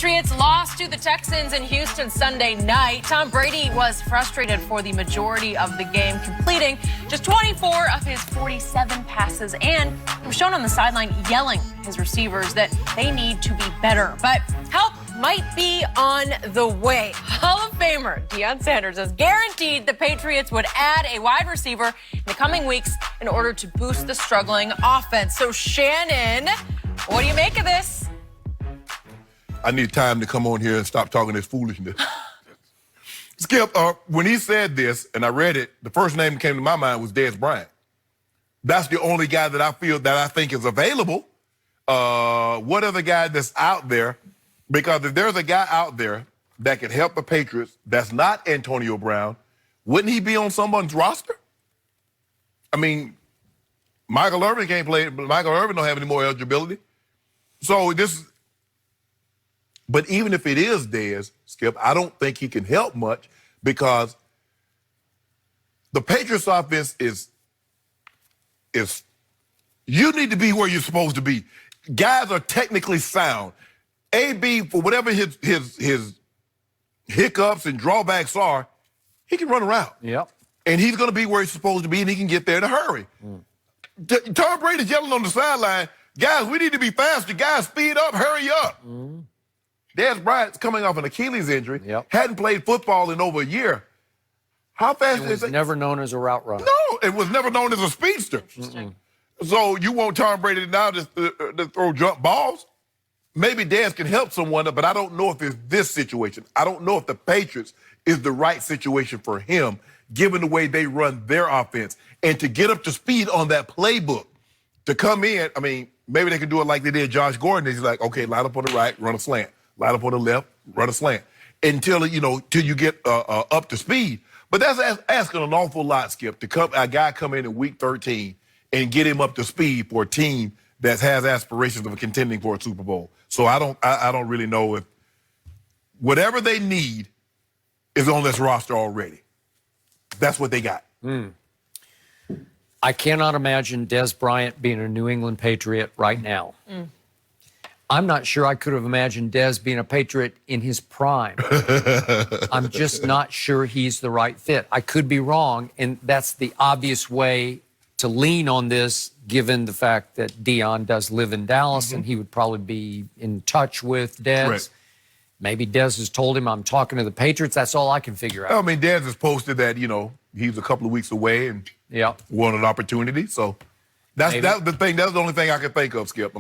Patriots lost to the Texans in Houston Sunday night. Tom Brady was frustrated for the majority of the game, completing just 24 of his 47 passes, and he was shown on the sideline yelling at his receivers that they need to be better. But help might be on the way. Hall of Famer Deion Sanders has guaranteed the Patriots would add a wide receiver in the coming weeks in order to boost the struggling offense. So, Shannon, what do you make of this? I need time to come on here and stop talking this foolishness. Skip, when he said this, and I read it, the first name that came to my mind was Dez Bryant. That's the only guy that I think is available. What other guy that's out there? Because if there's a guy out there that could help the Patriots that's not Antonio Brown, wouldn't he be on someone's roster? I mean, Michael Irvin can't play, but Michael Irvin don't have any more eligibility. So but even if it is Dez, Skip, I don't think he can help much because the Patriots offense is you need to be where you're supposed to be. Guys are technically sound. AB, for whatever his hiccups and drawbacks are, he can run around. Yep. And he's going to be where he's supposed to be, and he can get there in a hurry. Tom Brady's yelling on the sideline, guys, we need to be faster. Guys, speed up, hurry up. Dez Bryant's coming off an Achilles injury, hadn't played football in over a year. How fast is it? Was never known as a route runner. No, it was never known as a speedster. So you want Tom Brady now to throw jump balls? Maybe Dez can help someone, but I don't know if it's this situation. I don't know if the Patriots is the right situation for him, given the way they run their offense. And to get up to speed on that playbook, to come in, I mean, maybe they could do it like they did Josh Gordon. He's like, okay, line up on the right, run a slant. Line up on the left, run a slant. Until you get up to speed. But that's asking an awful lot, Skip, to a guy come in week 13 and get him up to speed for a team that has aspirations of contending for a Super Bowl. So I don't really know if whatever they need is on this roster already. That's what they got. I cannot imagine Dez Bryant being a New England Patriot right now. I'm not sure I could have imagined Dez being a Patriot in his prime. I'm just not sure he's the right fit. I could be wrong, and that's the obvious way to lean on this, given the fact that Deion does live in Dallas, and he would probably be in touch with Dez. Correct. Maybe Dez has told him, I'm talking to the Patriots. That's all I can figure out. I mean, Dez has posted that, he's a couple of weeks away and wanted an opportunity. So that's the only thing I can think of, Skip.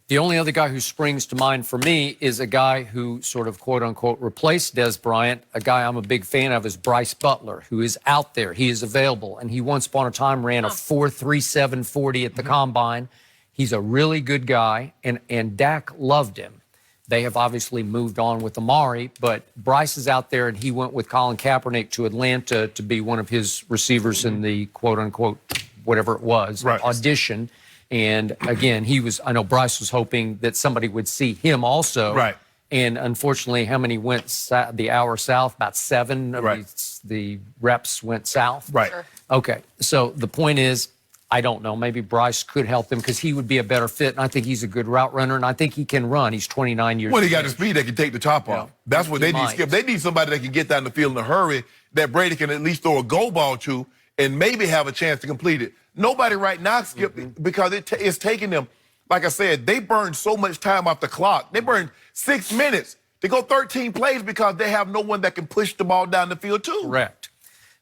The only other guy who springs to mind for me is a guy who sort of, quote-unquote, replaced Dez Bryant. A guy I'm a big fan of is Bryce Butler, who is out there. He is available, and he once upon a time ran a 4.37 40 at the Combine. He's a really good guy, and Dak loved him. They have obviously moved on with Amari, but Bryce is out there, and he went with Colin Kaepernick to Atlanta to be one of his receivers in the, quote-unquote, whatever it was, audition. And again, I know Bryce was hoping that somebody would see him also. Right. And unfortunately, how many went the hour south? About 7 of the reps went south. Right. Sure. Okay. So the point is, I don't know. Maybe Bryce could help them because he would be a better fit. And I think he's a good route runner, and I think he can run. He's 29 years old. Well, he got the speed that can take the top off. That's what they need, Skip. They need somebody that can get down the field in a hurry that Brady can at least throw a go ball to and maybe have a chance to complete it. Nobody right now, Skip, because it's taking them, like I said, they burned so much time off the clock. They burned 6 minutes to go 13 plays because they have no one that can push the ball down the field too. Correct.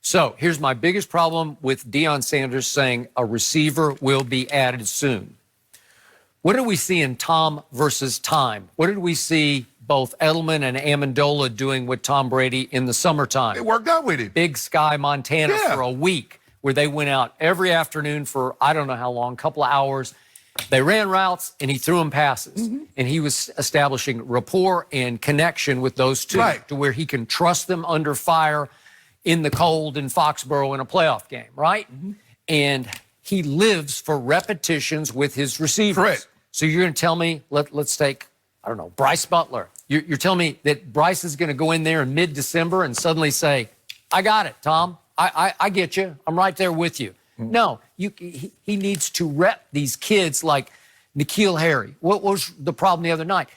So here's my biggest problem with Deion Sanders saying a receiver will be added soon. What did we see in Tom versus Time? What did we see both Edelman and Amendola doing with Tom Brady in the summertime? It worked out with him. Big Sky, Montana for a week, where they went out every afternoon for I don't know how long, a couple of hours. They ran routes, and he threw them passes. And he was establishing rapport and connection with those two to where he can trust them under fire in the cold in Foxborough in a playoff game, right? And he lives for repetitions with his receivers. Correct. So you're going to tell me, let's take, I don't know, Bryce Butler. You're telling me that Bryce is going to go in there in mid-December and suddenly say, I got it, Tom. I get you. I'm right there with you. No, he needs to rep these kids like N'Keal Harry. What was the problem the other night?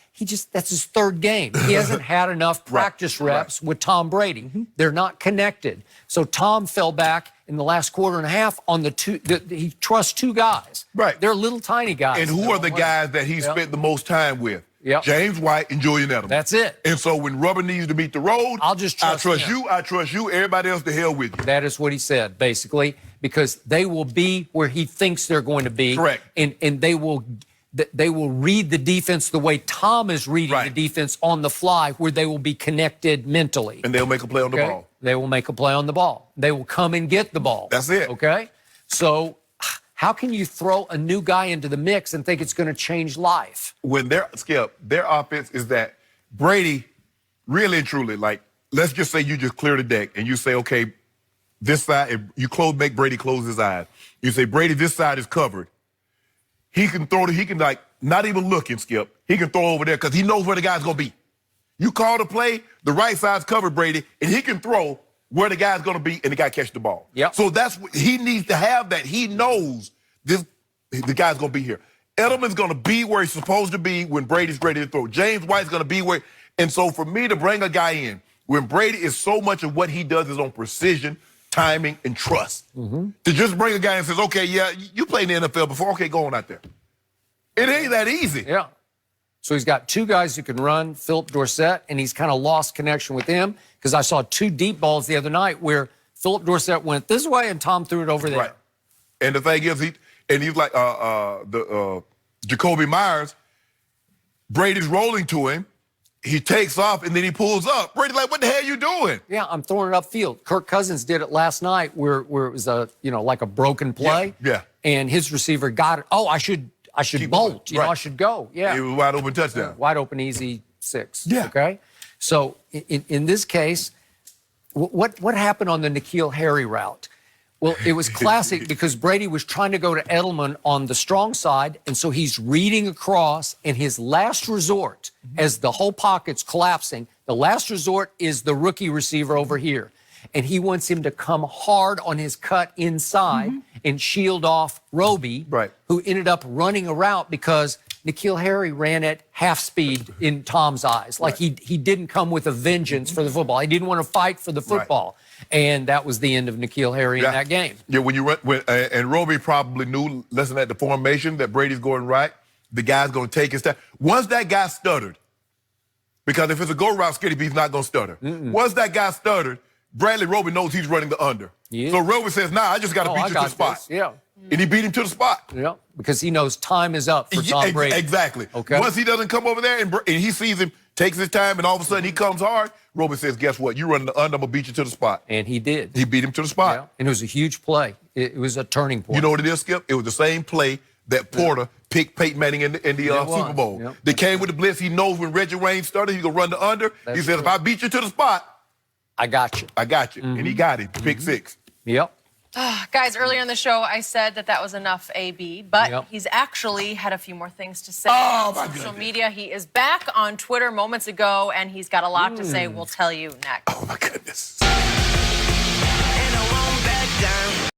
that's his third game. He hasn't had enough practice reps with Tom Brady. They're not connected. So Tom fell back in the last quarter and a half on he trusts two guys. Right. They're little tiny guys. And who are the guys that he spent the most time with? James White and Julian Edelman. That's it. And so when rubber needs to meet the road, I trust you. I trust you. Everybody else to hell with you. That is what he said, basically, because they will be where he thinks they're going to be. Correct. And they will read the defense the way Tom is reading the defense on the fly, where they will be connected mentally. And they'll make a play on the ball. They will make a play on the ball. They will come and get the ball. That's it. Okay? So how can you throw a new guy into the mix and think it's going to change life? When their offense is that Brady, really and truly, like, let's just say you just clear the deck and you say, okay, this side, make Brady close his eyes. You say, Brady, this side is covered. He can like, not even looking, Skip. He can throw over there because he knows where the guy's going to be. You call the play, the right side's covered, Brady, and he can throw where the guy's going to be, and the guy catch the ball. Yep. So that's what he needs to have, that he knows the guy's going to be here. Edelman's going to be where he's supposed to be when Brady's ready to throw. James White's going to be where. And so for me to bring a guy in, when Brady is so much of what he does is on precision, timing, and trust. To just bring a guy and says, okay, yeah, you played in the NFL before. Okay, go on out there. It ain't that easy. Yeah. So he's got two guys who can run, Philip Dorsett, and he's kind of lost connection with him, because I saw two deep balls the other night where Philip Dorsett went this way and Tom threw it over there. Right. And the thing is, he's like Jacoby Myers. Brady's rolling to him. He takes off, and then he pulls up. Brady's like, what the hell are you doing? Yeah, I'm throwing it upfield. Kirk Cousins did it last night where it was like a broken play. Yeah. And his receiver got it. Oh, I should bolt. You know, I should go. Yeah. It was a wide open touchdown. Wide open, easy 6. Yeah. Okay. So in this case, what happened on the N'Keal Harry route? Well, it was classic because Brady was trying to go to Edelman on the strong side, and so he's reading across, and his last resort, as the whole pocket's collapsing, the last resort is the rookie receiver over here. And he wants him to come hard on his cut inside and shield off Roby, who ended up running a route because N'Keal Harry ran at half speed in Tom's eyes. Like he didn't come with a vengeance for the football. He didn't want to fight for the football. And that was the end of N'Keal Harry in that game. Yeah, and Roby probably knew, listening at the formation, that Brady's going right. The guy's going to take his time. Once that guy stuttered, because if it's a go route, Skitty B's not going to stutter. Once that guy stuttered, Bradley Roby knows he's running the under. So Roby says, nah, I just got to beat you to the spot. Yeah. And he beat him to the spot. Yeah, because he knows time is up for Tom Brady. Exactly. Okay. Once he doesn't come over there and he sees him, takes his time, and all of a sudden he comes hard, Roby says, guess what? You running the under, I'm going to beat you to the spot. And he did. He beat him to the spot. Yeah. And it was a huge play. It was a turning point. You know what it is, Skip? It was the same play that Porter picked Peyton Manning in the Super Bowl. Yep. They came with the blitz. He knows when Reggie Wayne started, he's going to run the under. He said, if I beat you to the spot, I got you. I got you. And he got it. Pick 6. Yep. Guys, earlier in the show, I said that was enough AB, but he's actually had a few more things to say on social media. He is back on Twitter moments ago, and he's got a lot to say. We'll tell you next. Oh, my goodness. And I won't back down.